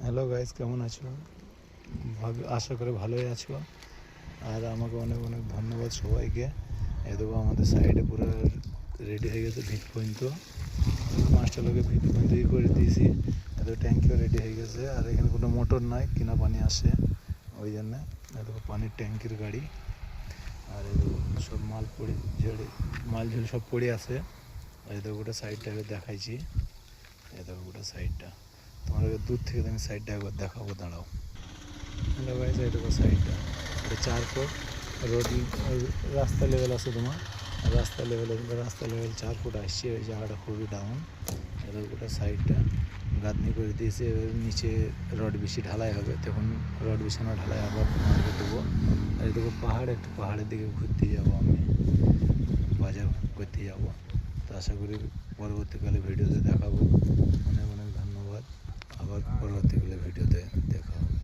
Hello guys, কেমন আছো? আশা করে ভালোই আছো। আর আমাকে অনেক অনেক ধন্যবাদ সবাইকে। এই দেখো আমাদের সাইডে পুরো রেডি হয়ে গেছে ভিত পর্যন্ত। 5টা লোকে ভিত পর্যন্ত করে দিয়েছি। এদের ট্যাঙ্কিও রেডি হয়ে গেছে। আর এখানে কোনো মোটর নাই, কিনা পানি আসে ওই জন্যে। দেখো পানির ট্যাঙ্কির গাড়ি। আর এই সব মাল পড়ে ঝেড়ে মাল ঝেড়ে সব পড়ে আছে। এই দেখো গোটা সাইডটা দেখাইছি। এই দেখো গোটা সাইডটা তোমাদেরকে দূর থেকে আমি সাইডটা একবার দেখাবো, দাঁড়াও। হ্যালো গাইস, এই দেখো সাইডটা। এটা 4 ফুট রোড, রাস্তা লেভেল আছে তোমার। রাস্তা লেভেল 4 ফুট আসছে। ওই জায়গাটা খুবই ডাউন। এদের গোটা সাইডটা গাঁথনি করে দিয়েছে। এবার নিচে রড বেশি ঢালাই হবে, তখন রড বিছানা ঢালাই আবার মারবে দেবো। আর এই দেখো পাহাড়, একটু পাহাড়ের দিকে ঘুরতে যাবো, আমি বাজার করতে যাবো। তো আশা করি পরবর্তীকালে ভিডিওতে দেখাবো। অনেক অনেক ধন্যবাদ। আবার